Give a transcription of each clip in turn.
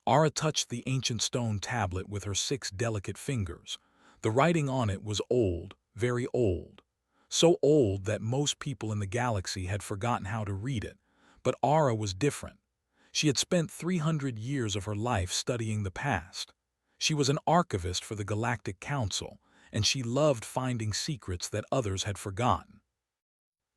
Ara touched the ancient stone tablet with her 6 delicate fingers. The writing on it was old, very old. So old that most people in the galaxy had forgotten how to read it. But Ara was different. She had spent 300 years of her life studying the past. She was an archivist for the Galactic Council, and she loved finding secrets that others had forgotten.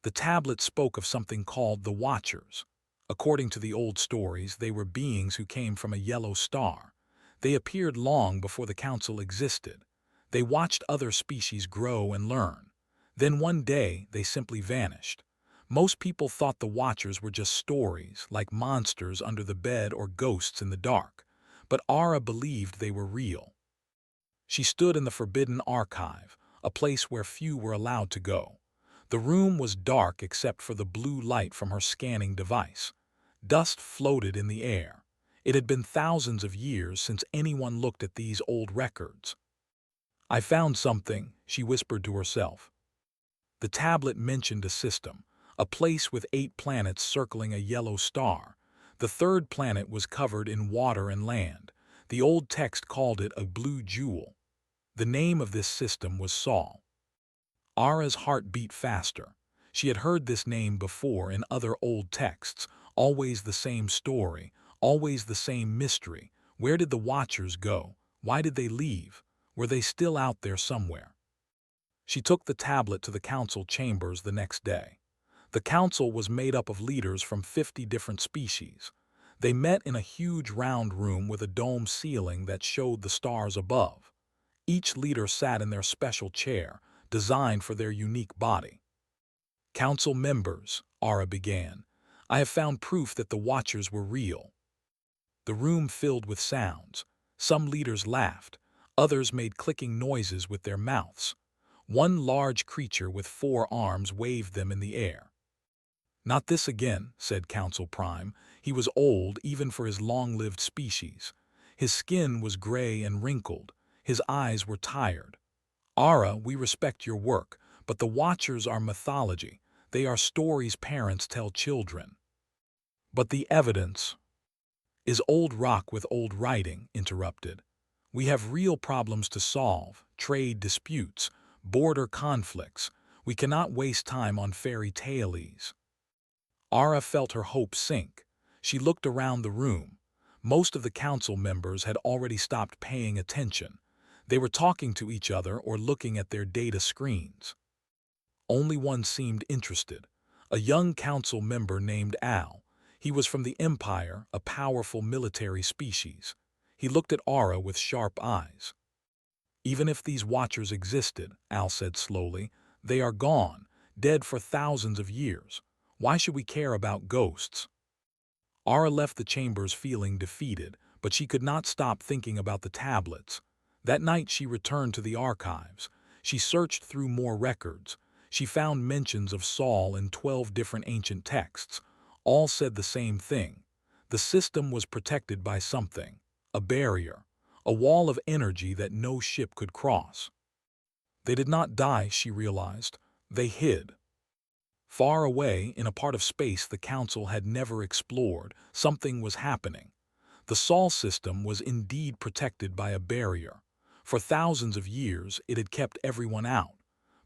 The tablet spoke of something called the Watchers. According to the old stories, they were beings who came from a yellow star. They appeared long before the Council existed. They watched other species grow and learn. Then one day, they simply vanished. Most people thought the Watchers were just stories, like monsters under the bed or ghosts in the dark. But Ara believed they were real. She stood in the Forbidden Archive, a place where few were allowed to go. The room was dark except for the blue light from her scanning device. Dust floated in the air. It had been thousands of years since anyone looked at these old records. "I found something," she whispered to herself. The tablet mentioned a system, a place with 8 planets circling a yellow star. The third planet was covered in water and land. The old text called it a blue jewel. The name of this system was Sol. Ara's heart beat faster. She had heard this name before in other old texts, always the same story, always the same mystery. Where did the Watchers go? Why did they leave? Were they still out there somewhere? She took the tablet to the council chambers the next day. The council was made up of leaders from 50 different species. They met in a huge round room with a dome ceiling that showed the stars above. Each leader sat in their special chair, designed for their unique body. "Council members," Ara began, "I have found proof that the Watchers were real." The room filled with sounds. Some leaders laughed. Others made clicking noises with their mouths. One large creature with 4 arms waved them in the air. "Not this again," said Council Prime. He was old even for his long-lived species. His skin was gray and wrinkled. His eyes were tired. "Ara, we respect your work, but the Watchers are mythology. They are stories parents tell children." "But the evidence is old rock with old writing," interrupted. "We have real problems to solve, trade disputes, border conflicts. We cannot waste time on fairy tales." Ara felt her hope sink. She looked around the room. Most of the council members had already stopped paying attention. They were talking to each other or looking at their data screens. Only one seemed interested, a young council member named Al. He was from the Empire, a powerful military species. He looked at Ara with sharp eyes. "Even if these Watchers existed," Al said slowly, "they are gone, dead for thousands of years. Why should we care about ghosts?" Ara left the chambers feeling defeated, but she could not stop thinking about the tablets. That night she returned to the archives. She searched through more records. She found mentions of Sol in 12 different ancient texts. All said the same thing. The system was protected by something, a barrier, a wall of energy that no ship could cross. They did not die, she realized. They hid. Far away, in a part of space the Council had never explored, something was happening. The Sol system was indeed protected by a barrier. For thousands of years, it had kept everyone out,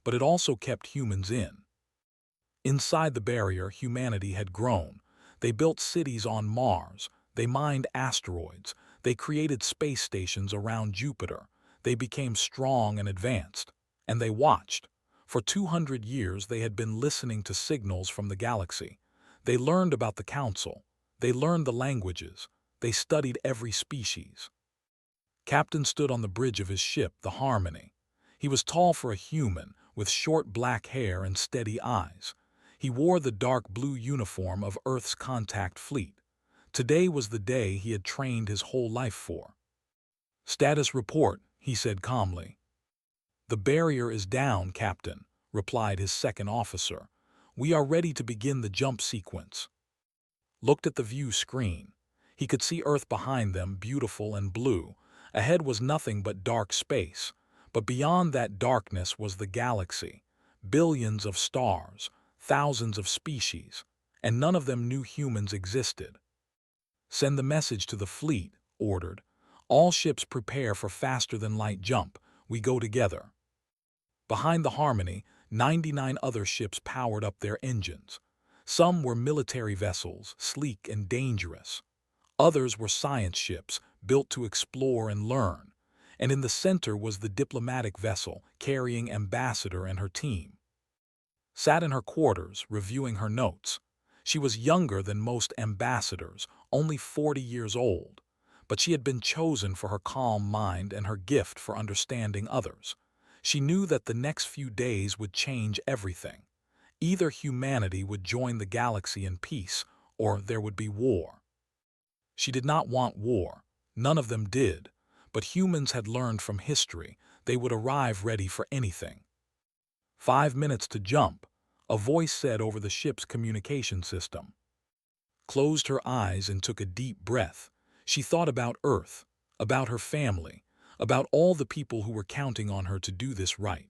but it also kept humans in. Inside the barrier, humanity had grown. They built cities on Mars. They mined asteroids. They created space stations around Jupiter. They became strong and advanced. And they watched. For 200 years, they had been listening to signals from the galaxy. They learned about the Council. They learned the languages. They studied every species. Captain stood on the bridge of his ship, the Harmony. He was tall for a human, with short black hair and steady eyes. He wore the dark blue uniform of Earth's contact fleet. Today was the day he had trained his whole life for. "Status report," he said calmly. "The barrier is down, Captain," replied his second officer. "We are ready to begin the jump sequence." Looked at the view screen. He could see Earth behind them, beautiful and blue. Ahead was nothing but dark space. But beyond that darkness was the galaxy. Billions of stars, thousands of species, and none of them knew humans existed. "Send the message to the fleet," ordered. All ships prepare for faster-than-light jump. We go together. Behind the Harmony, 99 other ships powered up their engines. Some were military vessels, sleek and dangerous. Others were science ships, built to explore and learn. And in the center was the diplomatic vessel, carrying Ambassador and her team. Sat in her quarters, reviewing her notes. She was younger than most ambassadors, only 40 years old. But she had been chosen for her calm mind and her gift for understanding others. She knew that the next few days would change everything. Either humanity would join the galaxy in peace, or there would be war. She did not want war. None of them did. But humans had learned from history they would arrive ready for anything. 5 minutes to jump, a voice said over the ship's communication system. Closed her eyes and took a deep breath. She thought about Earth, about her family, about all the people who were counting on her to do this right.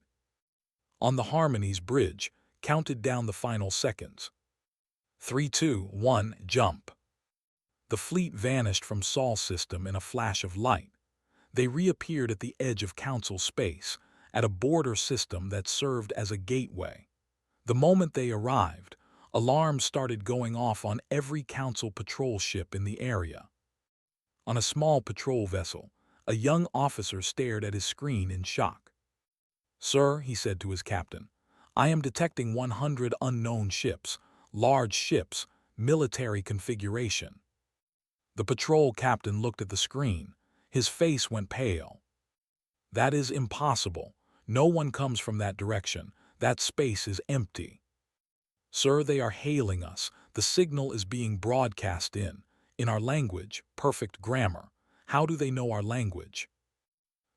On the Harmony's bridge, counted down the final seconds. 3, 2, 1, jump. The fleet vanished from Sol's system in a flash of light. They reappeared at the edge of Council space, at a border system that served as a gateway. The moment they arrived, alarms started going off on every Council patrol ship in the area. On a small patrol vessel, a young officer stared at his screen in shock. "Sir," he said to his captain, "I am detecting 100 unknown ships, large ships, military configuration." The patrol captain looked at the screen. His face went pale. "That is impossible. No one comes from that direction. That space is empty." "Sir, they are hailing us. The signal is being broadcast in our language, perfect grammar. How do they know our language?"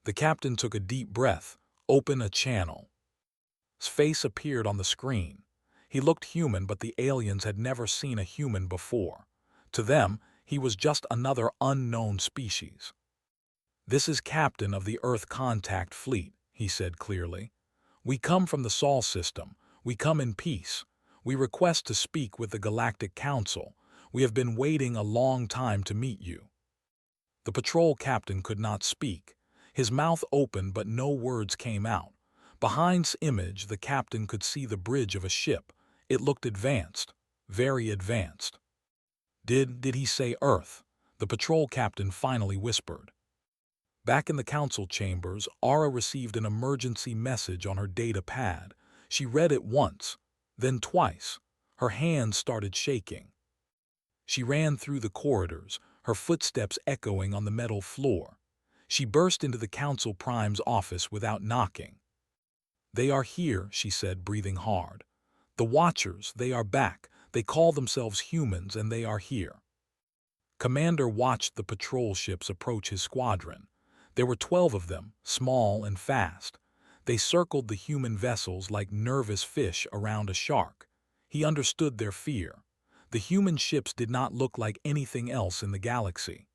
The captain took a deep breath. "Open a channel." His face appeared on the screen. He looked human, but the aliens had never seen a human before. To them, he was just another unknown species. "This is Captain of the Earth Contact Fleet," he said clearly. "We come from the Sol system. We come in peace. We request to speak with the Galactic Council. We have been waiting a long time to meet you." The patrol captain could not speak. His mouth opened, but no words came out. Behind's image, the captain could see the bridge of a ship. It looked advanced, very advanced. Did he say Earth?" The patrol captain finally whispered. Back in the council chambers, Aura received an emergency message on her data pad. She read it once, then twice. Her hands started shaking. She ran through the corridors, her footsteps echoing on the metal floor. She burst into the Council Prime's office without knocking. "They are here," she said, breathing hard. "The Watchers, they are back. They call themselves humans, and they are here." Commander watched the patrol ships approach his squadron. There were 12 of them, small and fast. They circled the human vessels like nervous fish around a shark. He understood their fear. The human ships did not look like anything else in the galaxy.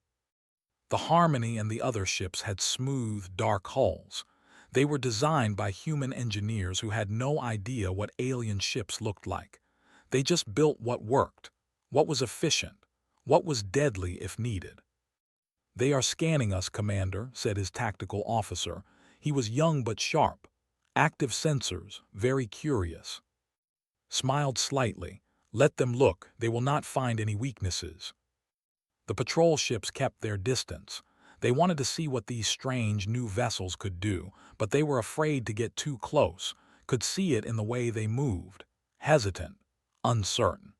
The Harmony and the other ships had smooth, dark hulls. They were designed by human engineers who had no idea what alien ships looked like. They just built what worked, what was efficient, what was deadly if needed. "They are scanning us, Commander," said his tactical officer. He was young but sharp. Active sensors, very curious. Smiled slightly. "Let them look. They will not find any weaknesses." The patrol ships kept their distance. They wanted to see what these strange new vessels could do, but they were afraid to get too close, could see it in the way they moved. Hesitant, uncertain.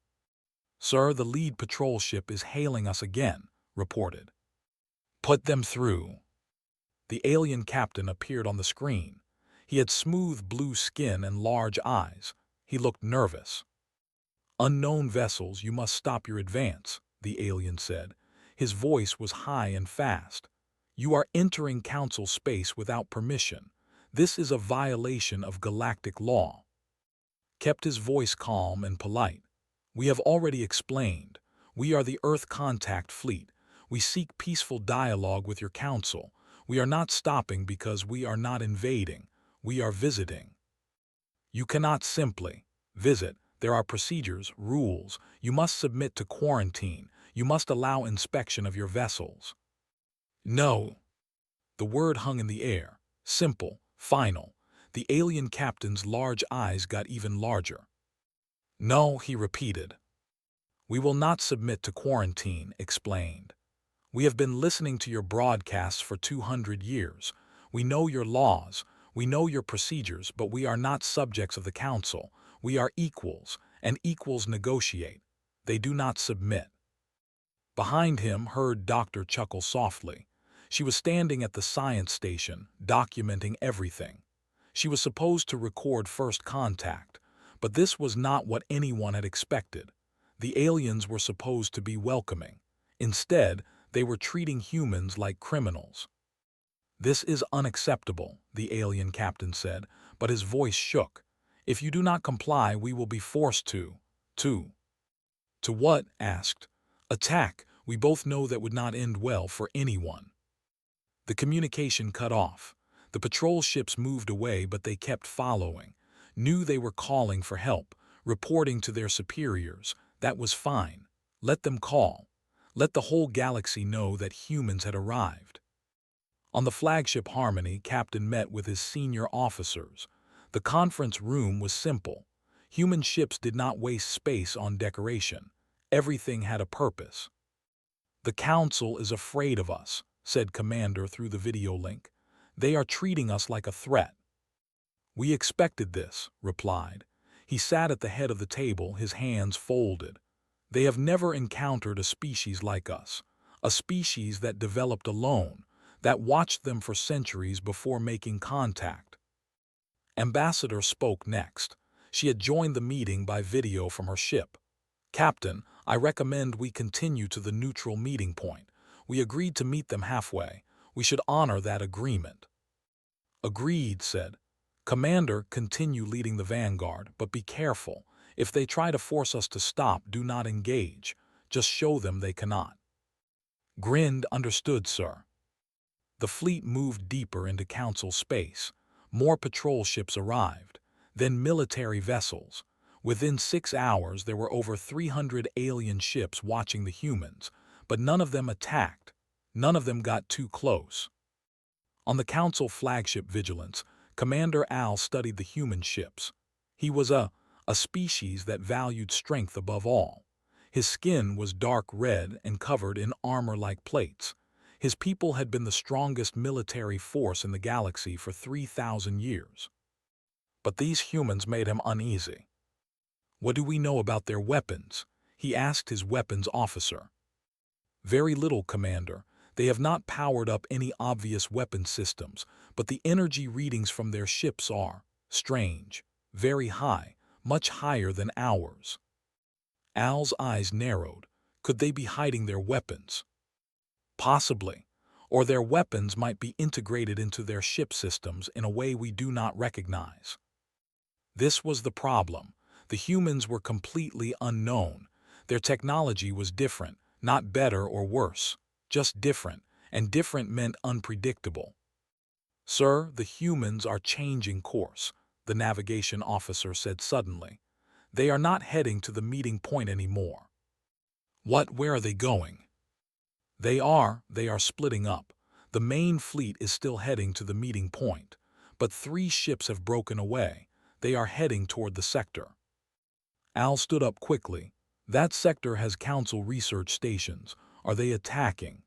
"Sir, the lead patrol ship is hailing us again," reported. "Put them through." The alien captain appeared on the screen. He had smooth blue skin and large eyes. He looked nervous. "Unknown vessels, you must stop your advance," the alien said. His voice was high and fast. "You are entering Council space without permission. This is a violation of galactic law." Kept his voice calm and polite. "We have already explained. We are the Earth Contact Fleet. We seek peaceful dialogue with your council. We are not stopping because we are not invading. We are visiting. You cannot simply visit. There are procedures, rules. You must submit to quarantine. You must allow inspection of your vessels." No. The word hung in the air. Simple, final. The alien captain's large eyes got even larger. No, he repeated. We will not submit to quarantine, explained. We have been listening to your broadcasts for 200 years. We know your laws. We know your procedures, but we are not subjects of the council. We are equals, and equals negotiate. They do not submit. Behind him heard Doctor chuckle softly. She was standing at the science station, documenting everything. She was supposed to record first contact, but this was not what anyone had expected. The aliens were supposed to be welcoming. Instead, they were treating humans like criminals. This is unacceptable, the alien captain said, but his voice shook. If you do not comply, we will be forced to. To what? Asked. Attack. We both know that would not end well for anyone. The communication cut off. The patrol ships moved away, but they kept following. Knew they were calling for help, reporting to their superiors. That was fine. Let them call. Let the whole galaxy know that humans had arrived. On the flagship Harmony, Captain met with his senior officers. The conference room was simple. Human ships did not waste space on decoration. Everything had a purpose. The Council is afraid of us, said Commander through the video link. They are treating us like a threat. We expected this, replied. He sat at the head of the table, his hands folded. They have never encountered a species like us, a species that developed alone, that watched them for centuries before making contact. Ambassador spoke next. She had joined the meeting by video from her ship. Captain, I recommend we continue to the neutral meeting point. We agreed to meet them halfway. We should honor that agreement. Agreed, said. Commander, continue leading the vanguard, but be careful. If they try to force us to stop, do not engage. Just show them they cannot. Grinned, understood, sir. The fleet moved deeper into Council space. More patrol ships arrived, then military vessels. Within 6 hours, there were over 300 alien ships watching the humans, but none of them attacked. None of them got too close. On the Council flagship Vigilance, Commander Al studied the human ships. He was a species that valued strength above all. His skin was dark red and covered in armor-like plates. His people had been the strongest military force in the galaxy for 3,000 years. But these humans made him uneasy. What do we know about their weapons? He asked his weapons officer. Very little, Commander. They have not powered up any obvious weapon systems, but the energy readings from their ships are strange, very high, much higher than ours. Al's eyes narrowed. Could they be hiding their weapons? Possibly. Or their weapons might be integrated into their ship systems in a way we do not recognize. This was the problem. The humans were completely unknown. Their technology was different, not better or worse, just different, and different meant unpredictable. Sir, the humans are changing course, the navigation officer said suddenly. They are not heading to the meeting point anymore. What? Where are they going? They are splitting up. The main fleet is still heading to the meeting point, but 3 ships have broken away. They are heading toward the sector. Al stood up quickly. That sector has Council research stations. Are they attacking?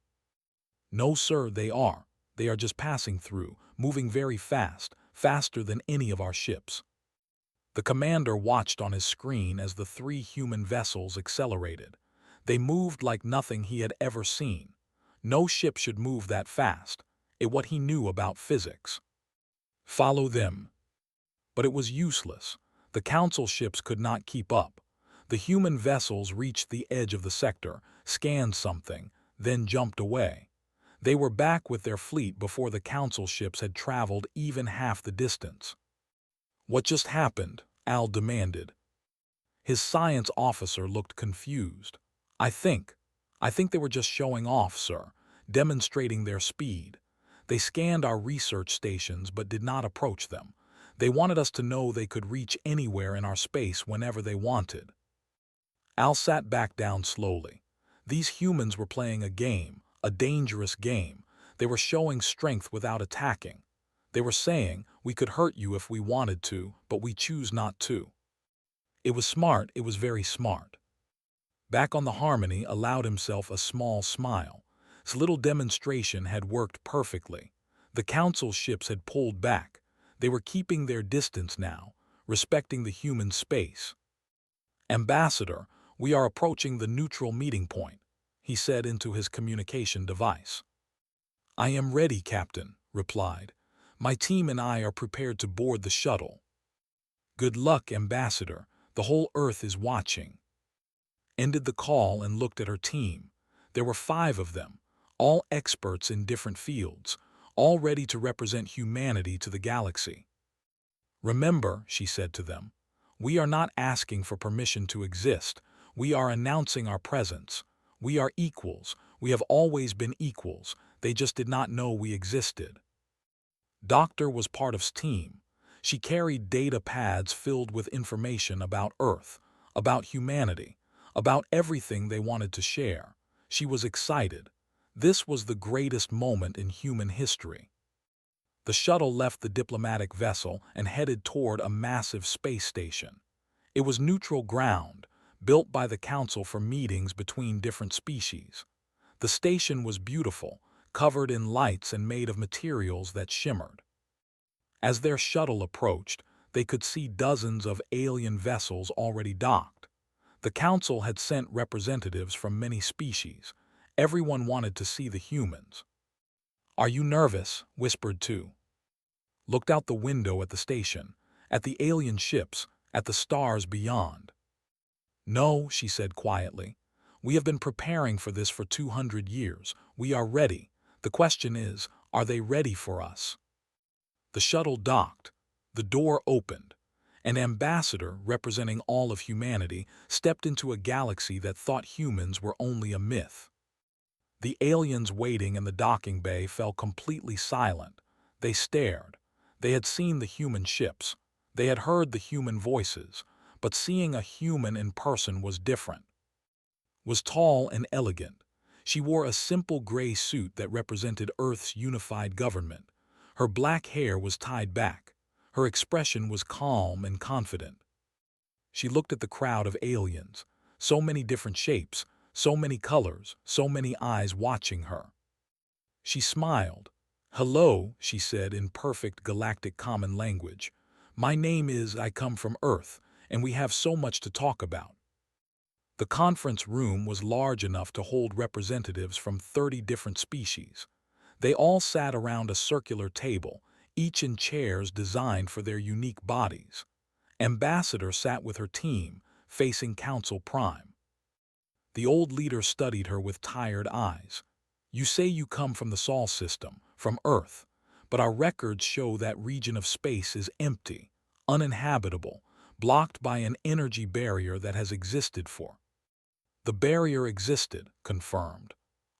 No, sir, they are. They are just passing through, moving very fast, faster than any of our ships. The commander watched on his screen as the 3 human vessels accelerated. They moved like nothing he had ever seen. No ship should move that fast. It was what he knew about physics. Follow them. But it was useless. The Council ships could not keep up. The human vessels reached the edge of the sector, scanned something, then jumped away. They were back with their fleet before the Council ships had traveled even half the distance. What just happened? Al demanded. His science officer looked confused. I think they were just showing off, sir, demonstrating their speed. They scanned our research stations but did not approach them. They wanted us to know they could reach anywhere in our space whenever they wanted. Al sat back down slowly. These humans were playing a game, a dangerous game. They were showing strength without attacking. They were saying, we could hurt you if we wanted to, but we choose not to. It was smart, it was very smart. Back on the Harmony allowed himself a small smile. His little demonstration had worked perfectly. The council ships had pulled back. They were keeping their distance now, respecting the human space. "Ambassador, we are approaching the neutral meeting point," he said into his communication device. "I am ready, Captain," replied. "My team and I are prepared to board the shuttle." "Good luck, Ambassador. The whole Earth is watching." Ended the call and looked at her team. There were 5 of them, all experts in different fields, all ready to represent humanity to the galaxy. "Remember," she said to them, "we are not asking for permission to exist. We are announcing our presence. We are equals. We have always been equals. They just did not know we existed." Doctor was part of his team. She carried data pads filled with information about Earth, about humanity, about everything they wanted to share. She was excited. This was the greatest moment in human history. The shuttle left the diplomatic vessel and headed toward a massive space station. It was neutral ground, built by the Council for meetings between different species. The station was beautiful, covered in lights and made of materials that shimmered. As their shuttle approached, they could see dozens of alien vessels already docked. The Council had sent representatives from many species. Everyone wanted to see the humans. "Are you nervous?" whispered two. Looked out the window at the station, at the alien ships, at the stars beyond. "No," she said quietly. "We have been preparing for this for 200 years. We are ready. The question is, are they ready for us?" The shuttle docked. The door opened. An ambassador representing all of humanity stepped into a galaxy that thought humans were only a myth. The aliens waiting in the docking bay fell completely silent. They stared. They had seen the human ships. They had heard the human voices. But seeing a human in person was different. Was tall and elegant. She wore a simple gray suit that represented Earth's unified government. Her black hair was tied back. Her expression was calm and confident. She looked at the crowd of aliens. So many different shapes, so many colors, so many eyes watching her. She smiled. "Hello," she said in perfect galactic common language. "My name is I come from Earth, and we have so much to talk about." The conference room was large enough to hold representatives from 30 different species. They all sat around a circular table, each in chairs designed for their unique bodies. Ambassador sat with her team, facing Council Prime. The old leader studied her with tired eyes. "You say you come from the Sol system, from Earth, but our records show that region of space is empty, uninhabitable, blocked by an energy barrier that has existed for." "The barrier existed," confirmed.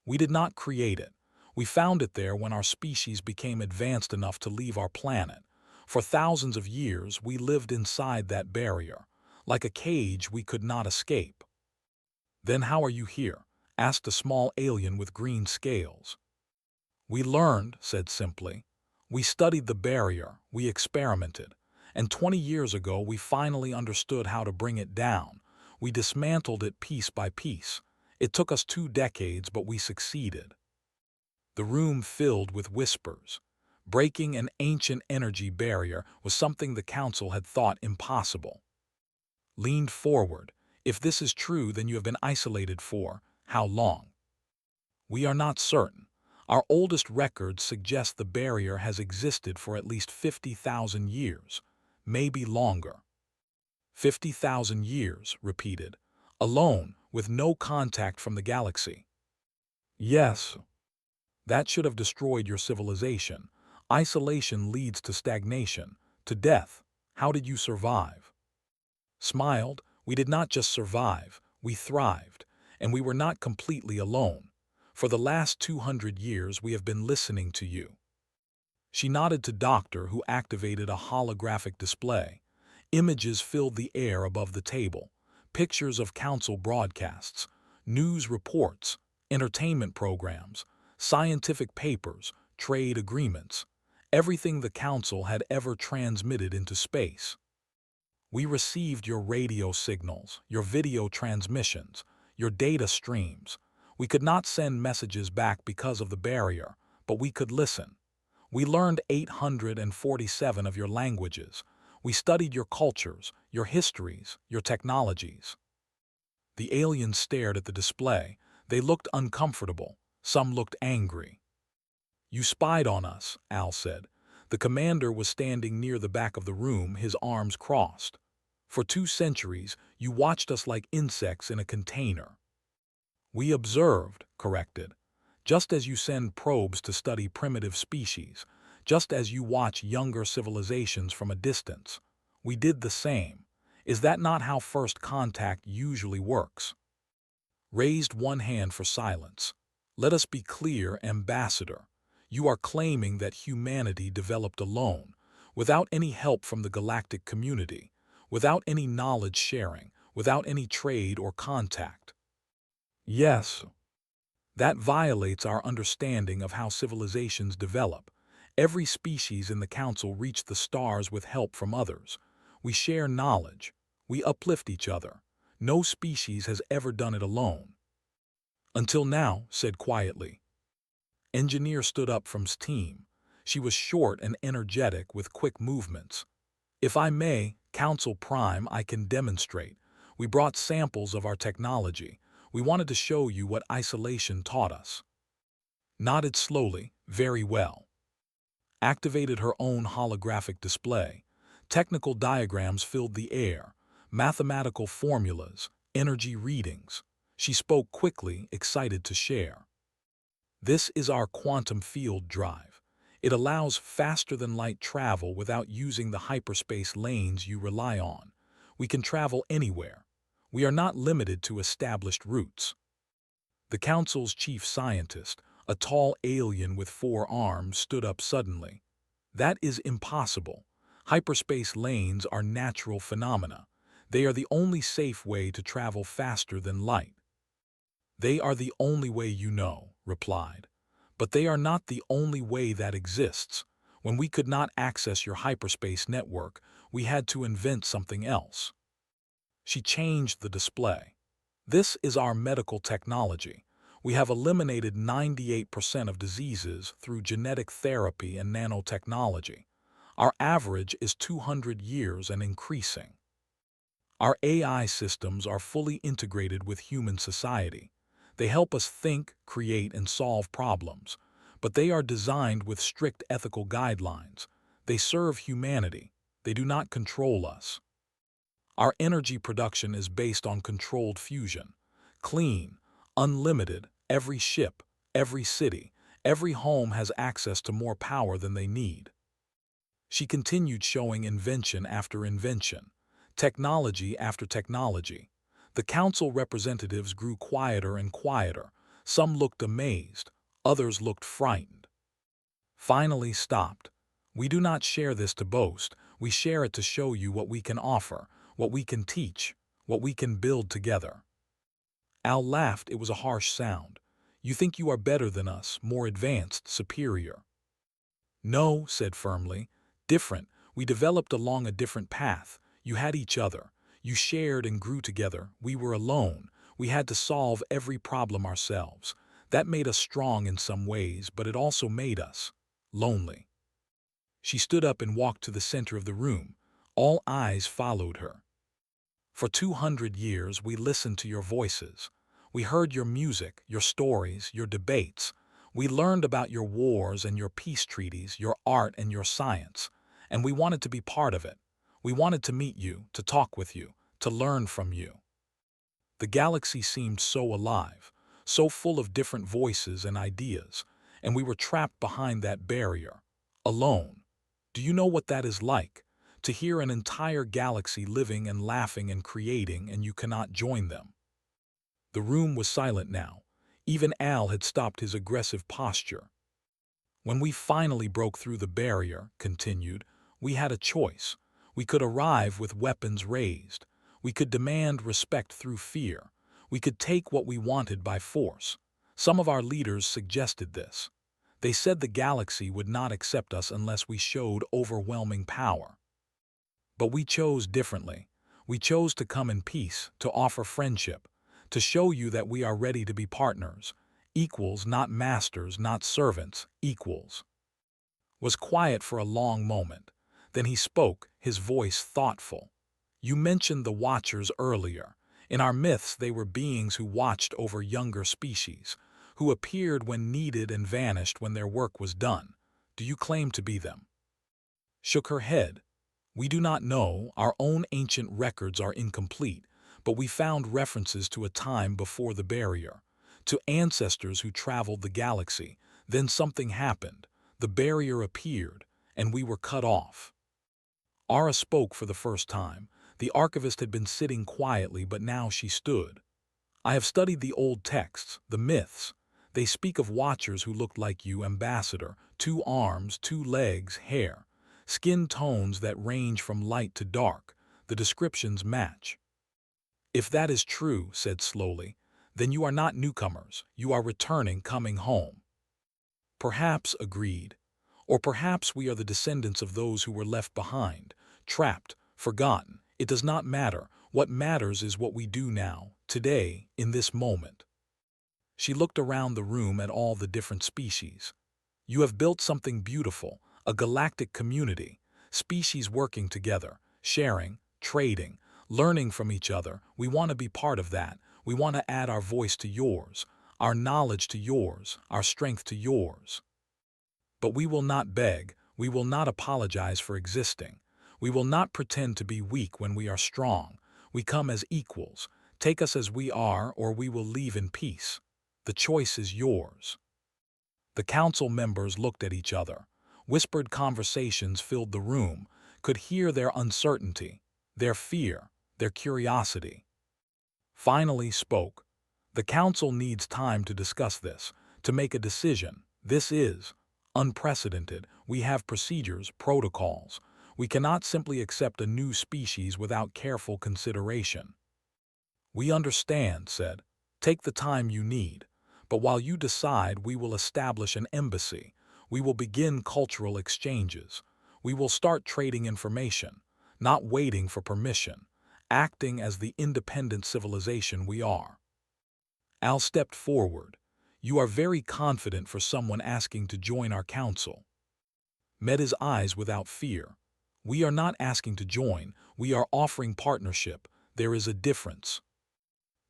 "We did not create it. We found it there when our species became advanced enough to leave our planet. For thousands of years, we lived inside that barrier, like a cage we could not escape." "Then how are you here?" asked a small alien with green scales. "We learned," said simply. "We studied the barrier, we experimented, and 20 years ago we finally understood how to bring it down. We dismantled it piece by piece. It took us 2 decades, but we succeeded." The room filled with whispers. Breaking an ancient energy barrier was something the Council had thought impossible. Leaned forward. "If this is true, then you have been isolated for how long?" "We are not certain. Our oldest records suggest the barrier has existed for at least 50,000 years, maybe longer." 50,000 years, repeated. "Alone, with no contact from the galaxy." "Yes. That should have destroyed your civilization. Isolation leads to stagnation, to death. How did you survive?" Smiled. "We did not just survive, we thrived, and we were not completely alone. For the last 200 years we have been listening to you." She nodded to Doctor, who activated a holographic display. Images filled the air above the table. Pictures of council broadcasts, news reports, entertainment programs, scientific papers, trade agreements, everything the Council had ever transmitted into space. We received your radio signals, your video transmissions, your data streams. We could not send messages back because of the barrier, but we could listen. We learned 847 of your languages. We studied your cultures, your histories, your technologies. The aliens stared at the display. They looked uncomfortable. Some looked angry. You spied on us, Al said. The commander was standing near the back of the room, his arms crossed. For 2 centuries, you watched us like insects in a container. We observed, corrected. Just as you send probes to study primitive species, just as you watch younger civilizations from a distance, we did the same. Is that not how first contact usually works? Raised one hand for silence. Let us be clear, Ambassador. You are claiming that humanity developed alone, without any help from the galactic community, without any knowledge sharing, without any trade or contact. Yes. That violates our understanding of how civilizations develop. Every species in the Council reached the stars with help from others. We share knowledge. We uplift each other. No species has ever done it alone. Until now, said quietly. Engineer stood up from his team. She was short and energetic with quick movements. If I may, Council Prime, I can demonstrate. We brought samples of our technology. We wanted to show you what isolation taught us. Nodded slowly, very well. Activated her own holographic display. Technical diagrams filled the air, mathematical formulas, energy readings. She spoke quickly, excited to share. This is our quantum field drive. It allows faster-than-light travel without using the hyperspace lanes you rely on. We can travel anywhere. We are not limited to established routes. The Council's chief scientist, a tall alien with 4 arms, stood up suddenly. That is impossible. Hyperspace lanes are natural phenomena. They are the only safe way to travel faster than light. They are the only way you know, replied. But they are not the only way that exists. When we could not access your hyperspace network, we had to invent something else. She changed the display. This is our medical technology. We have eliminated 98% of diseases through genetic therapy and nanotechnology. Our average is 200 years and increasing. Our AI systems are fully integrated with human society. They help us think, create, and solve problems, but they are designed with strict ethical guidelines. They serve humanity. They do not control us. Our energy production is based on controlled fusion. Clean, unlimited, every ship, every city, every home has access to more power than they need. She continued showing invention after invention, technology after technology. The Council representatives grew quieter and quieter. Some looked amazed, others looked frightened. Finally stopped. We do not share this to boast. We share it to show you what we can offer, what we can teach, what we can build together. Al laughed. It was a harsh sound. You think you are better than us, more advanced, superior. No, said firmly. Different. We developed along a different path. You had each other. You shared and grew together. We were alone. We had to solve every problem ourselves. That made us strong in some ways, but it also made us lonely. She stood up and walked to the center of the room. All eyes followed her. For 200 years, we listened to your voices. We heard your music, your stories, your debates. We learned about your wars and your peace treaties, your art and your science. And we wanted to be part of it. We wanted to meet you, to talk with you, to learn from you. The galaxy seemed so alive, so full of different voices and ideas, and we were trapped behind that barrier, alone. Do you know what that is like? To hear an entire galaxy living and laughing and creating, and you cannot join them. The room was silent now. Even Al had stopped his aggressive posture. When we finally broke through the barrier, continued, we had a choice. We could arrive with weapons raised. We could demand respect through fear. We could take what we wanted by force. Some of our leaders suggested this. They said the galaxy would not accept us unless we showed overwhelming power. But we chose differently. We chose to come in peace, to offer friendship, to show you that we are ready to be partners. Equals, not masters, not servants, equals. Was quiet for a long moment. Then he spoke, his voice thoughtful. You mentioned the Watchers earlier. In our myths, they were beings who watched over younger species, who appeared when needed and vanished when their work was done. Do you claim to be them? Shook her head. We do not know, our own ancient records are incomplete, but we found references to a time before the barrier, to ancestors who traveled the galaxy. Then something happened. The barrier appeared, and we were cut off. Ara spoke for the first time. The archivist had been sitting quietly, but now she stood. I have studied the old texts, the myths. They speak of watchers who looked like you, ambassador, 2 arms, 2 legs, hair, skin tones that range from light to dark. The descriptions match. If that is true, said slowly, then you are not newcomers. You are returning, coming home. Perhaps, agreed. Or perhaps we are the descendants of those who were left behind, trapped, forgotten. It does not matter. What matters is what we do now, today, in this moment. She looked around the room at all the different species. You have built something beautiful, a galactic community, species working together, sharing, trading, learning from each other. We want to be part of that. We want to add our voice to yours, our knowledge to yours, our strength to yours. But we will not beg, we will not apologize for existing. We will not pretend to be weak when we are strong. We come as equals. Take us as we are, or we will leave in peace. The choice is yours. The council members looked at each other. Whispered conversations filled the room, could hear their uncertainty, their fear, their curiosity. Finally spoke. The council needs time to discuss this, to make a decision. This is unprecedented. We have procedures, protocols. We cannot simply accept a new species without careful consideration. We understand, said. Take the time you need. But while you decide, we will establish an embassy. We will begin cultural exchanges. We will start trading information, not waiting for permission, acting as the independent civilization we are. Al stepped forward. You are very confident for someone asking to join our council. Met his eyes without fear. We are not asking to join, we are offering partnership. There is a difference.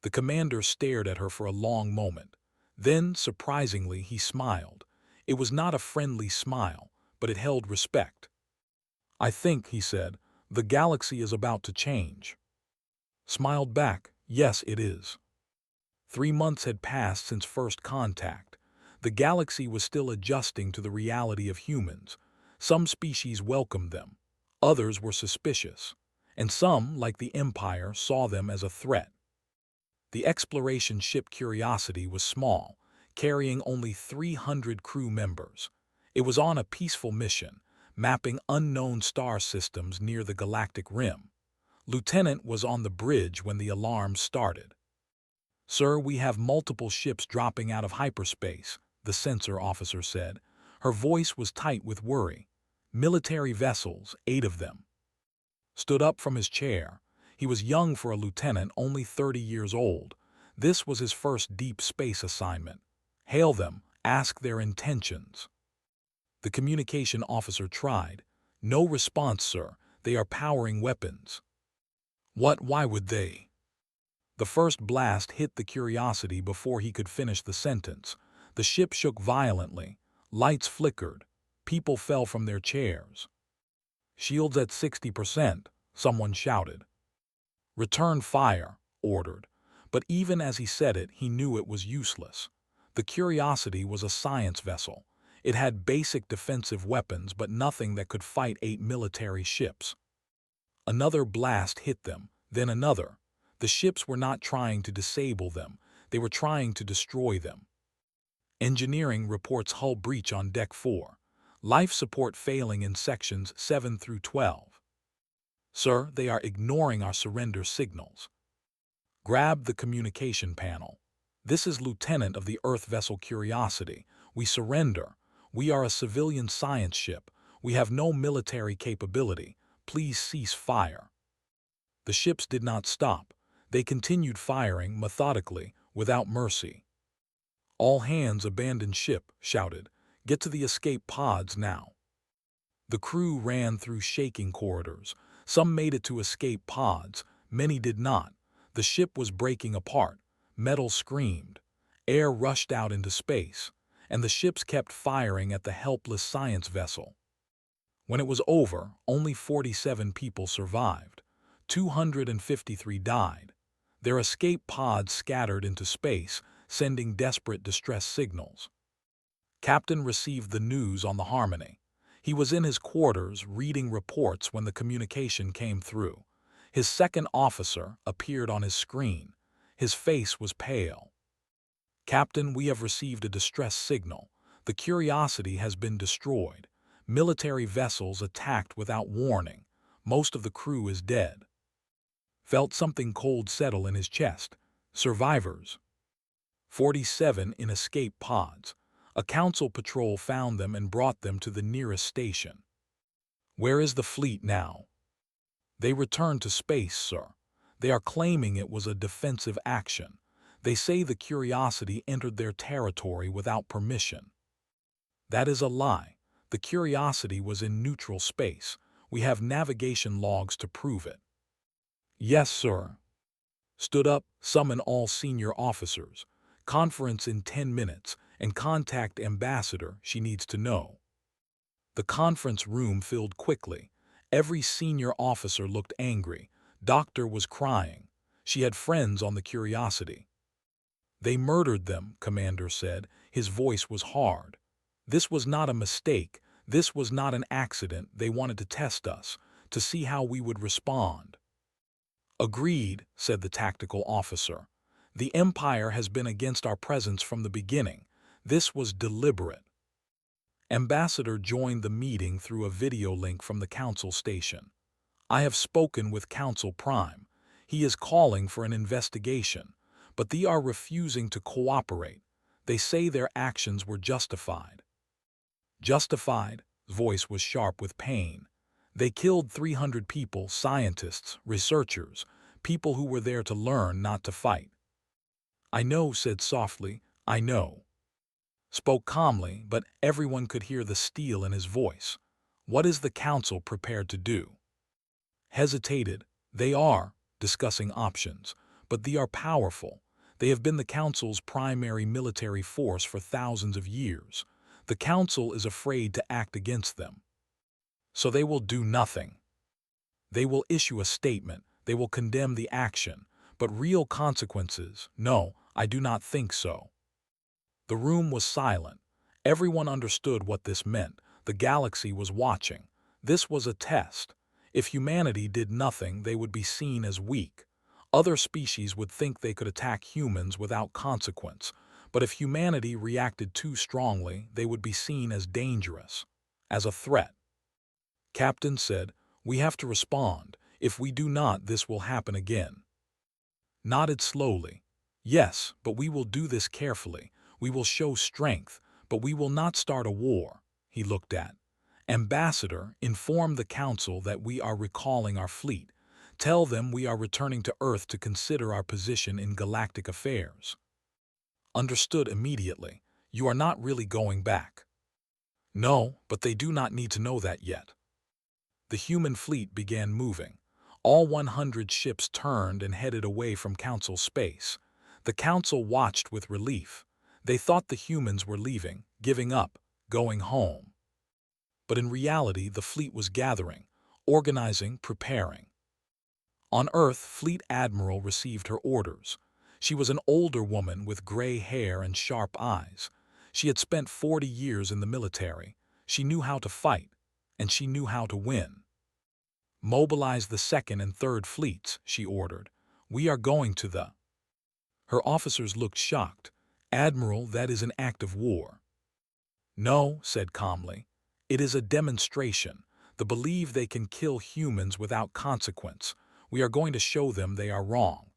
The commander stared at her for a long moment. Then, surprisingly, he smiled. It was not a friendly smile, but it held respect. I think, he said, the galaxy is about to change. Smiled back, yes, it is. 3 months had passed since first contact. The galaxy was still adjusting to the reality of humans. Some species welcomed them. Others were suspicious. And some, like the Empire, saw them as a threat. The exploration ship Curiosity was small, carrying only 300 crew members. It was on a peaceful mission, mapping unknown star systems near the galactic rim. Lieutenant was on the bridge when the alarm started. Sir, we have multiple ships dropping out of hyperspace, the sensor officer said. Her voice was tight with worry. Military vessels, 8 of them. Stood up from his chair. He was young for a lieutenant, only 30 years old. This was his first deep space assignment. Hail them, ask their intentions. The communication officer tried. No response, sir. They are powering weapons. Why would they? The first blast hit the Curiosity before he could finish the sentence. The ship shook violently. Lights flickered. People fell from their chairs. Shields at 60%, someone shouted. Return fire, ordered. But even as he said it, he knew it was useless. The Curiosity was a science vessel. It had basic defensive weapons, but nothing that could fight 8 military ships. Another blast hit them, then another. The ships were not trying to disable them, they were trying to destroy them. Engineering reports hull breach on Deck 4. Life support failing in sections 7 through 12. Sir, they are ignoring our surrender signals. Grab the communication panel. This is Lieutenant of the Earth vessel Curiosity. We surrender. We are a civilian science ship. We have no military capability. Please cease fire." The ships did not stop. They continued firing methodically, without mercy. "All hands abandon ship," shouted. "Get to the escape pods now." The crew ran through shaking corridors. Some made it to escape pods, many did not. The ship was breaking apart. Metal screamed. Air rushed out into space, and the ships kept firing at the helpless science vessel. When it was over, only 47 people survived. 253 died. Their escape pods scattered into space, sending desperate distress signals. Captain received the news on the Harmony. He was in his quarters reading reports when the communication came through. His second officer appeared on his screen. His face was pale. "Captain, we have received a distress signal. The Curiosity has been destroyed. Military vessels attacked without warning. Most of the crew is dead." Felt something cold settle in his chest. Survivors. 47 in escape pods. A council patrol found them and brought them to the nearest station. "Where is the fleet now?" "They returned to space, sir. They are claiming it was a defensive action. They say the Curiosity entered their territory without permission." "That is a lie. The Curiosity was in neutral space. We have navigation logs to prove it." "Yes, sir." "Stood up, summon all senior officers. Conference in 10 minutes, and contact Ambassador, she needs to know." The conference room filled quickly. Every senior officer looked angry. Doctor was crying. She had friends on the Curiosity. "They murdered them," Commander said. His voice was hard. "This was not a mistake. This was not an accident. They wanted to test us, to see how we would respond." "Agreed," said the tactical officer. "The Empire has been against our presence from the beginning. This was deliberate." Ambassador joined the meeting through a video link from the Council station. "I have spoken with Council Prime. He is calling for an investigation, but they are refusing to cooperate. They say their actions were justified." "Justified?" Voice was sharp with pain. "They killed 300 people, scientists, researchers, people who were there to learn, not to fight." "I know," said softly. "I know." Spoke calmly, but everyone could hear the steel in his voice. "What is the Council prepared to do?" Hesitated. "They are discussing options, but they are powerful. They have been the Council's primary military force for thousands of years. The Council is afraid to act against them. So they will do nothing. They will issue a statement. They will condemn the action. But real consequences? No, I do not think so." The room was silent. Everyone understood what this meant. The galaxy was watching. This was a test. If humanity did nothing, they would be seen as weak. Other species would think they could attack humans without consequence. But if humanity reacted too strongly, they would be seen as dangerous, as a threat. Captain said, "We have to respond. If we do not, this will happen again." Nodded slowly. "Yes, but we will do this carefully. We will show strength, but we will not start a war." He looked at Ambassador. "Inform the Council that we are recalling our fleet. Tell them we are returning to Earth to consider our position in galactic affairs." Understood immediately. "You are not really going back." "No, but they do not need to know that yet." The human fleet began moving. All 100 ships turned and headed away from Council space. The Council watched with relief. They thought the humans were leaving, giving up, going home. But in reality, the fleet was gathering, organizing, preparing. On Earth, Fleet Admiral received her orders. She was an older woman with gray hair and sharp eyes. She had spent 40 years in the military. She knew how to fight, and she knew how to win. "Mobilize the second and third fleets," she ordered. "We are going to the—" Her officers looked shocked. "Admiral, that is an act of war." "No," said calmly. "It is a demonstration. They believe they can kill humans without consequence. We are going to show them they are wrong."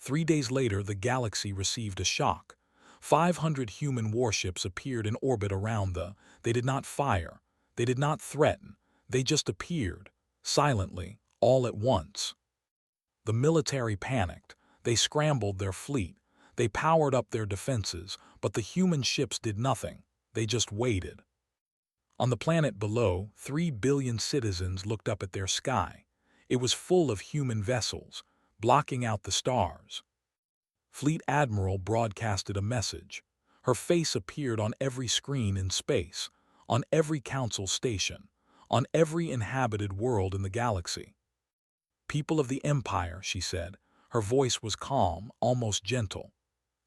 3 days later, the galaxy received a shock. 500 human warships appeared in orbit around the. They did not fire. They did not threaten. They just appeared, silently, all at once. The military panicked. They scrambled their fleet. They powered up their defenses, but the human ships did nothing. They just waited. On the planet below, 3 billion citizens looked up at their sky. It was full of human vessels, blocking out the stars. Fleet Admiral broadcasted a message. Her face appeared on every screen in space, on every council station, on every inhabited world in the galaxy. "People of the Empire," she said. Her voice was calm, almost gentle.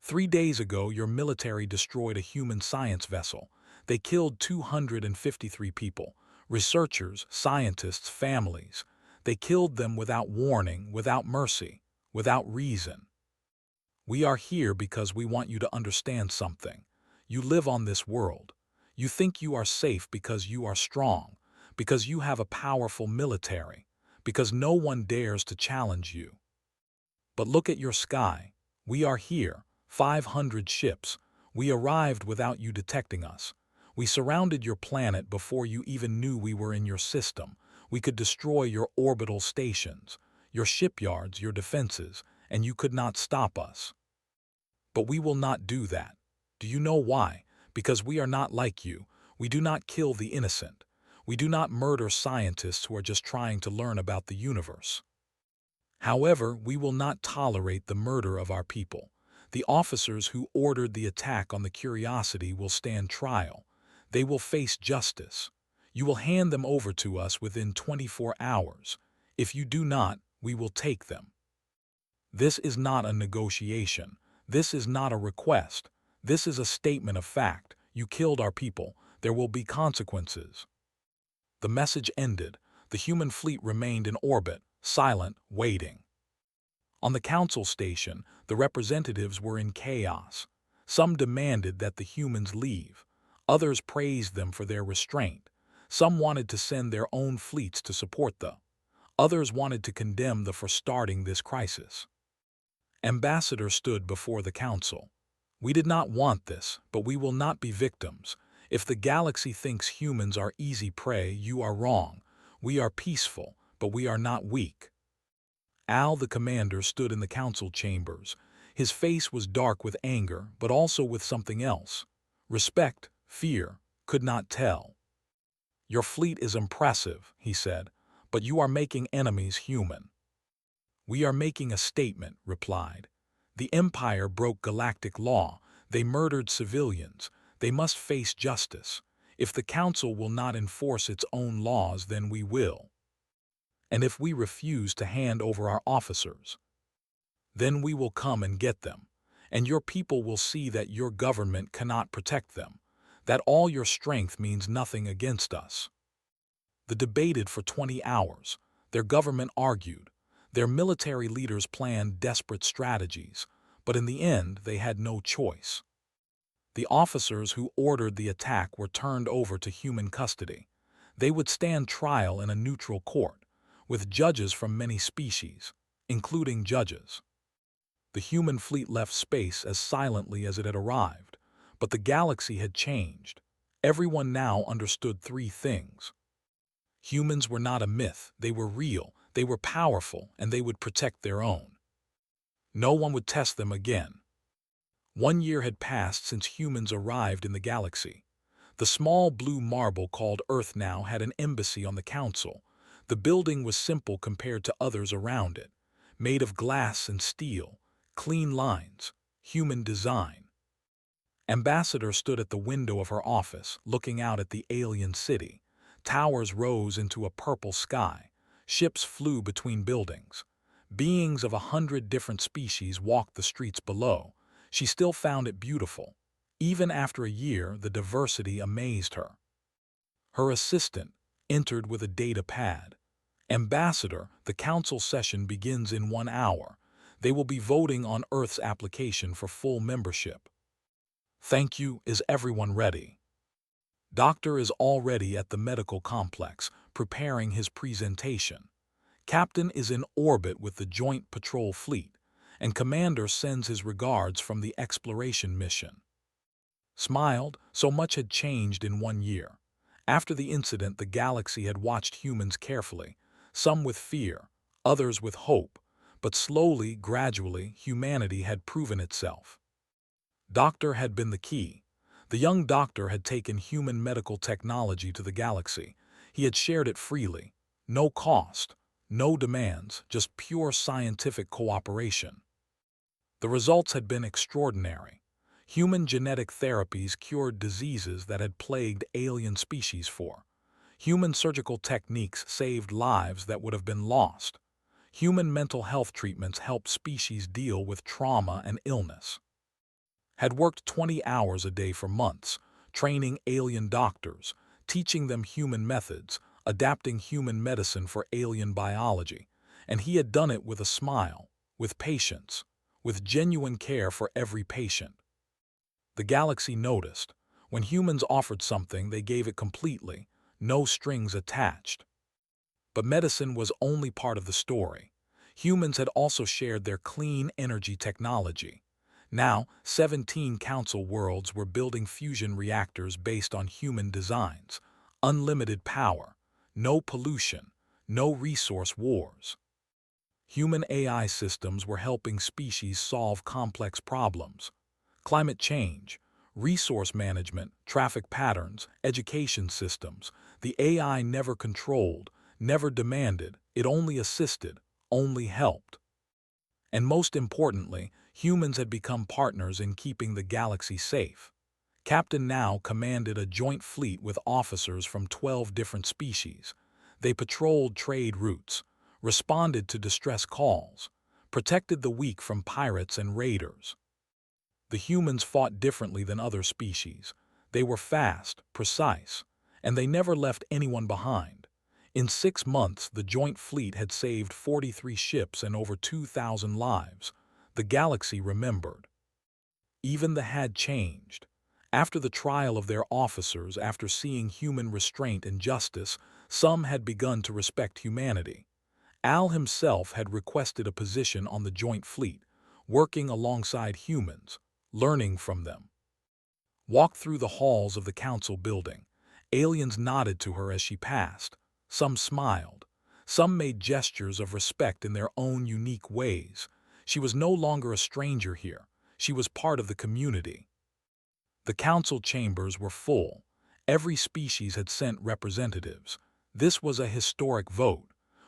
"3 days ago, your military destroyed a human science vessel. They killed 253 people, researchers, scientists, families. They killed them without warning, without mercy, without reason. We are here because we want you to understand something. You live on this world. You think you are safe because you are strong, because you have a powerful military, because no one dares to challenge you. But look at your sky. We are here, 500 ships. We arrived without you detecting us. We surrounded your planet before you even knew we were in your system. We could destroy your orbital stations, your shipyards, your defenses, and you could not stop us. But we will not do that. Do you know why? Because we are not like you. We do not kill the innocent. We do not murder scientists who are just trying to learn about the universe. However, we will not tolerate the murder of our people. The officers who ordered the attack on the Curiosity will stand trial. They will face justice. You will hand them over to us within 24 hours. If you do not, we will take them. This is not a negotiation. This is not a request. This is a statement of fact. You killed our people. There will be consequences." The message ended. The human fleet remained in orbit, silent, waiting. On the council station, the representatives were in chaos. Some demanded that the humans leave. Others praised them for their restraint. Some wanted to send their own fleets to support them. Others wanted to condemn them for starting this crisis. Ambassador stood before the council. "We did not want this, but we will not be victims. If the galaxy thinks humans are easy prey, you are wrong. We are peaceful, but we are not weak." Al, the commander, stood in the council chambers. His face was dark with anger, but also with something else. Respect, fear, could not tell. "Your fleet is impressive," he said, "but you are making enemies human." "We are making a statement," replied. "The Empire broke galactic law. They murdered civilians. They must face justice. If the Council will not enforce its own laws, then we will. And if we refuse to hand over our officers, then we will come and get them. And your people will see that your government cannot protect them, that all your strength means nothing against us." They debated for 20 hours. Their government argued. Their military leaders planned desperate strategies, but in the end they had no choice. The officers who ordered the attack were turned over to human custody. They would stand trial in a neutral court, with judges from many species, including judges. The human fleet left space as silently as it had arrived, but the galaxy had changed. Everyone now understood 3 things. Humans were not a myth, they were real, they were powerful, and they would protect their own. No one would test them again. 1 year had passed since humans arrived in the galaxy. The small blue marble called Earth now had an embassy on the council. The building was simple compared to others around it, made of glass and steel, clean lines, human design. Ambassador stood at the window of her office, looking out at the alien city. Towers rose into a purple sky. Ships flew between buildings. Beings of 100 different species walked the streets below. She still found it beautiful. Even after a year, the diversity amazed her. Her assistant entered with a data pad. "Ambassador, the council session begins in 1 hour. They will be voting on Earth's application for full membership." "Thank you. Is everyone ready?" Doctor is already at the medical complex, preparing his presentation. Captain is in orbit with the Joint Patrol Fleet. and Commander sends his regards from the exploration mission. Smiled, so much had changed in 1 year. After the incident, the galaxy had watched humans carefully, some with fear, others with hope, but slowly, gradually, humanity had proven itself. Doctor had been the key. The young doctor had taken human medical technology to the galaxy. He had shared it freely. No cost, no demands, just pure scientific cooperation. The results had been extraordinary. Human genetic therapies cured diseases that had plagued alien species for. Human surgical techniques saved lives that would have been lost. Human mental health treatments helped species deal with trauma and illness. Had worked 20 hours a day for months, training alien doctors, teaching them human methods, adapting human medicine for alien biology, and he had done it with a smile, with patience, with genuine care for every patient. The galaxy noticed. When humans offered something, they gave it completely, no strings attached. But medicine was only part of the story. Humans had also shared their clean energy technology. Now, 17 council worlds were building fusion reactors based on human designs. Unlimited power, no pollution, no resource wars. Human AI systems were helping species solve complex problems. Climate change, resource management, traffic patterns, education systems. The AI never controlled, never demanded, it only assisted, only helped. And most importantly, humans had become partners in keeping the galaxy safe. Captain Now commanded a joint fleet with officers from 12 different species. They patrolled trade routes, responded to distress calls, protected the weak from pirates and raiders. The humans fought differently than other species. They were fast, precise, and they never left anyone behind. In 6 months, the joint fleet had saved 43 ships and over 2,000 lives. The galaxy remembered. Even the had changed. After the trial of their officers, after seeing human restraint and justice, some had begun to respect humanity. Al himself had requested a position on the joint fleet, working alongside humans, learning from them. Walked through the halls of the council building. Aliens nodded to her as she passed. Some smiled. Some made gestures of respect in their own unique ways. She was no longer a stranger here. She was part of the community. The council chambers were full. Every species had sent representatives. This was a historic vote.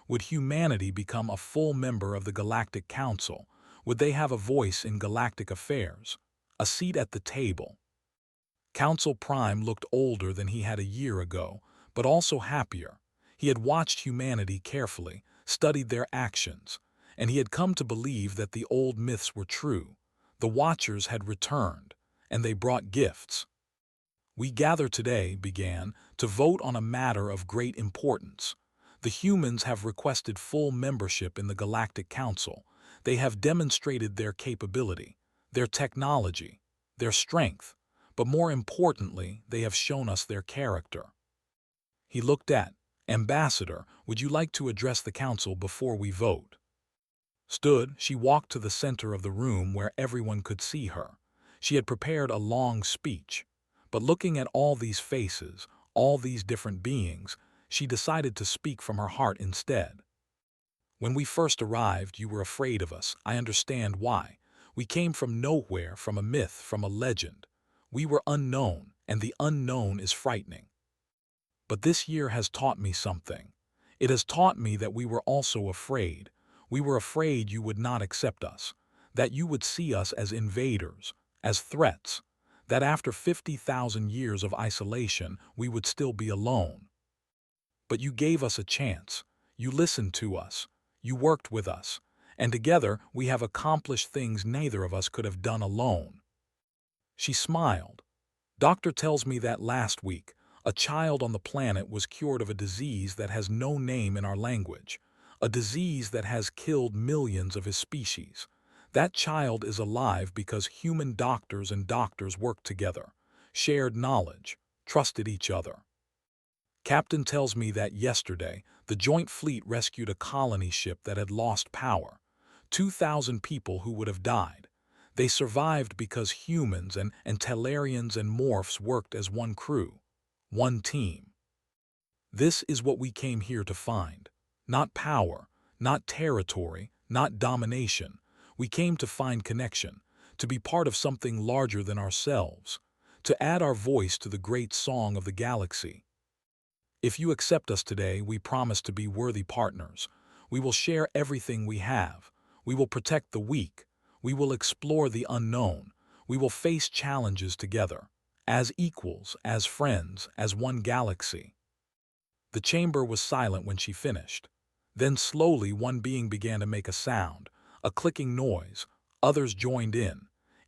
Would humanity become a full member of the Galactic Council? Would they have a voice in galactic affairs? A seat at the table? Council Prime looked older than he had a year ago, but also happier. He had watched humanity carefully, studied their actions, and he had come to believe that the old myths were true. The Watchers had returned, and they brought gifts. We gather today, began, to vote on a matter of great importance. The humans have requested full membership in the Galactic Council. They have demonstrated their capability, their technology, their strength, but more importantly, they have shown us their character. He looked at, Ambassador, would you like to address the council before we vote? Stood, she walked to the center of the room where everyone could see her. She had prepared a long speech, but looking at all these faces, all these different beings, she decided to speak from her heart instead. When we first arrived, you were afraid of us. I understand why. We came from nowhere, from a myth, from a legend. We were unknown, and the unknown is frightening. But this year has taught me something. It has taught me that we were also afraid. We were afraid you would not accept us, that you would see us as invaders, as threats, that after 50,000 years of isolation, we would still be alone. But you gave us a chance. You listened to us. You worked with us. And together, we have accomplished things neither of us could have done alone. She smiled. Doctor tells me that last week, a child on the planet was cured of a disease that has no name in our language, a disease that has killed millions of his species. That child is alive because human doctors and doctors worked together, shared knowledge, trusted each other. Captain tells me that yesterday, the joint fleet rescued a colony ship that had lost power. 2,000 people who would have died. They survived because humans and Tellarians and Morphs worked as one crew, one team. This is what we came here to find. Not power, not territory, not domination. We came to find connection, to be part of something larger than ourselves, to add our voice to the great song of the galaxy. If you accept us today, we promise to be worthy partners. We will share everything we have. We will protect the weak. We will explore the unknown. We will face challenges together, as equals, as friends, as one galaxy. The chamber was silent when she finished. Then slowly one being began to make a sound, a clicking noise. Others joined in.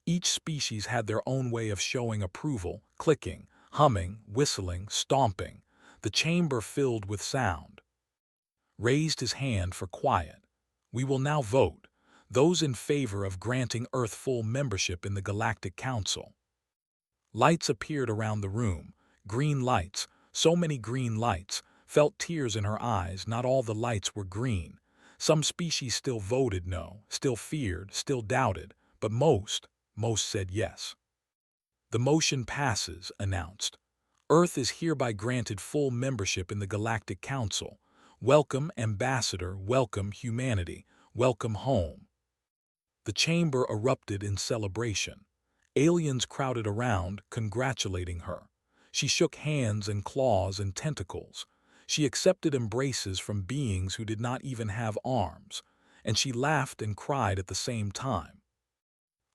Each species had their own way of showing approval, clicking, humming, whistling, stomping. The chamber filled with sound. Raised his hand for quiet. We will now vote. Those in favor of granting Earth full membership in the Galactic Council. Lights appeared around the room. Green lights, so many green lights. Felt tears in her eyes. Not all the lights were green. Some species still voted no, still feared, still doubted, but most said yes. The motion passes, announced. Earth is hereby granted full membership in the Galactic Council. Welcome, Ambassador, welcome, humanity, welcome home. The chamber erupted in celebration. Aliens crowded around, congratulating her. She shook hands and claws and tentacles. She accepted embraces from beings who did not even have arms, and she laughed and cried at the same time.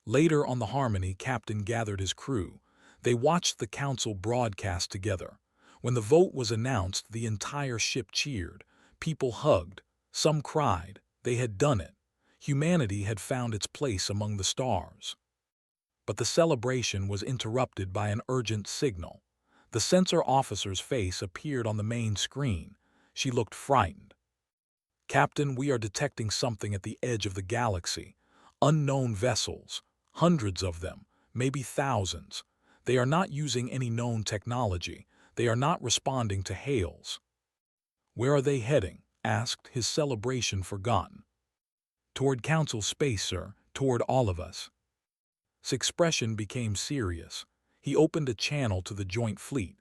Later on the Harmony, Captain gathered his crew. They watched the council broadcast together. When the vote was announced, the entire ship cheered. People hugged. Some cried. They had done it. Humanity had found its place among the stars. But the celebration was interrupted by an urgent signal. The sensor officer's face appeared on the main screen. She looked frightened. Captain, we are detecting something at the edge of the galaxy. Unknown vessels. Hundreds of them. Maybe thousands. They are not using any known technology. They are not responding to hails. Where are they heading? Asked, his celebration forgotten. Toward Council space, sir. Toward all of us. His expression became serious. He opened a channel to the joint fleet.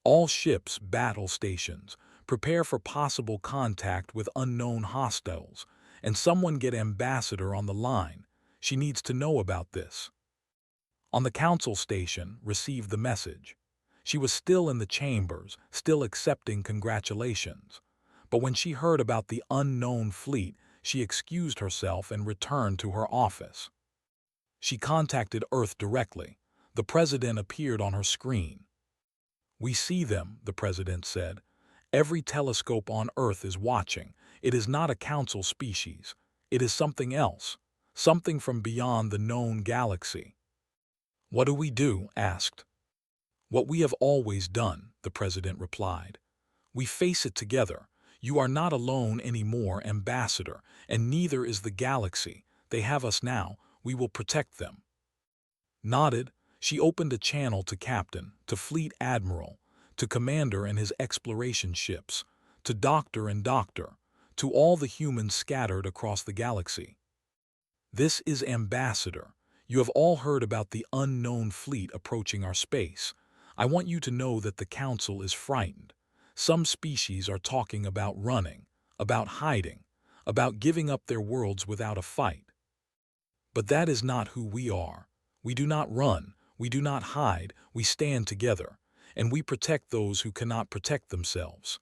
All ships, battle stations. Prepare for possible contact with unknown hostiles. And someone get Ambassador on the line. She needs to know about this. On the council station, received the message. She was still in the chambers, still accepting congratulations. But when she heard about the unknown fleet, she excused herself and returned to her office. She contacted Earth directly. The president appeared on her screen. We see them, the president said. Every telescope on Earth is watching. It is not a council species. It is something else. Something from beyond the known galaxy. What do we do? Asked. What we have always done, the president replied. We face it together. You are not alone anymore, Ambassador, and neither is the galaxy. They have us now. We will protect them. Nodded, she opened a channel to Captain, to Fleet Admiral, to Commander and his exploration ships, to Doctor and Doctor, to all the humans scattered across the galaxy. This is Ambassador. You have all heard about the unknown fleet approaching our space. I want you to know that the Council is frightened. Some species are talking about running, about hiding, about giving up their worlds without a fight. But that is not who we are. We do not run, we do not hide, we stand together, and we protect those who cannot protect themselves.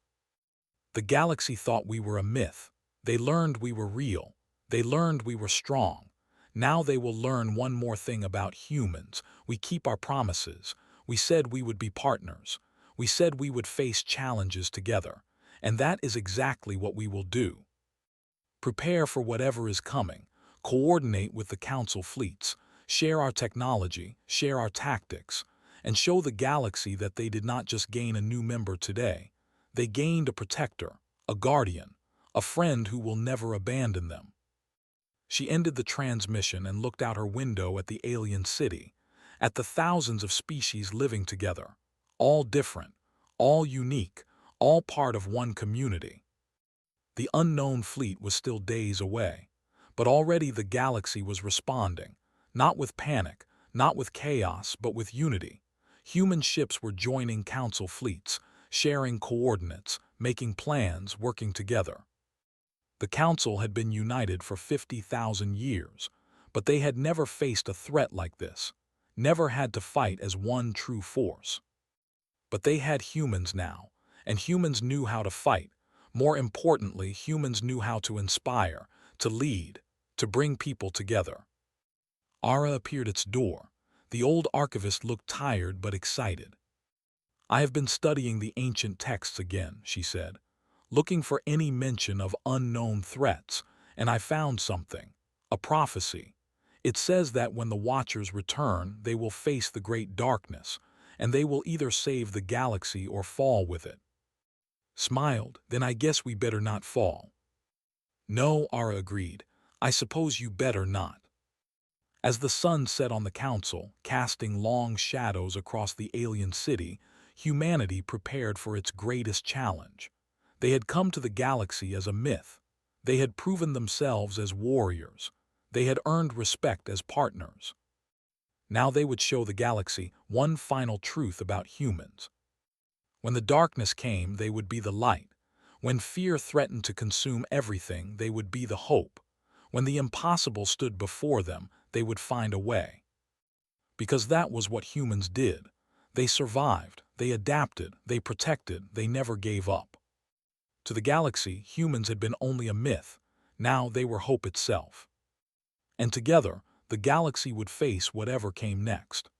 The galaxy thought we were a myth. They learned we were real. They learned we were strong. Now they will learn one more thing about humans. We keep our promises. We said we would be partners. We said we would face challenges together. And that is exactly what we will do. Prepare for whatever is coming. Coordinate with the Council fleets. Share our technology, share our tactics, and show the galaxy that they did not just gain a new member today. They gained a protector, a guardian, a friend who will never abandon them. She ended the transmission and looked out her window at the alien city, at the thousands of species living together, all different, all unique, all part of one community. The unknown fleet was still days away, But already the galaxy was responding, not with panic, not with chaos, but with unity. Human ships were joining council fleets, sharing coordinates, making plans, working together. The council had been united for 50,000 years, but they had never faced a threat like this, never had to fight as one true force. But they had humans now, and humans knew how to fight. More importantly, humans knew how to inspire, to lead, to bring people together. Ara appeared at its door. The old archivist looked tired but excited. "I have been studying the ancient texts again," she said, "looking for any mention of unknown threats, and I found something, a prophecy. It says that when the Watchers return, they will face the great darkness, and they will either save the galaxy or fall with it." Smiled, "Then I guess we better not fall." "No," Ara agreed, "I suppose you better not." As the sun set on the council, casting long shadows across the alien city, humanity prepared for its greatest challenge. They had come to the galaxy as a myth. They had proven themselves as warriors. They had earned respect as partners. Now they would show the galaxy one final truth about humans. When the darkness came, they would be the light. When fear threatened to consume everything, they would be the hope. When the impossible stood before them, they would find a way. Because that was what humans did. They survived, they adapted, they protected, they never gave up. To the galaxy, humans had been only a myth. Now they were hope itself. And together, the galaxy would face whatever came next.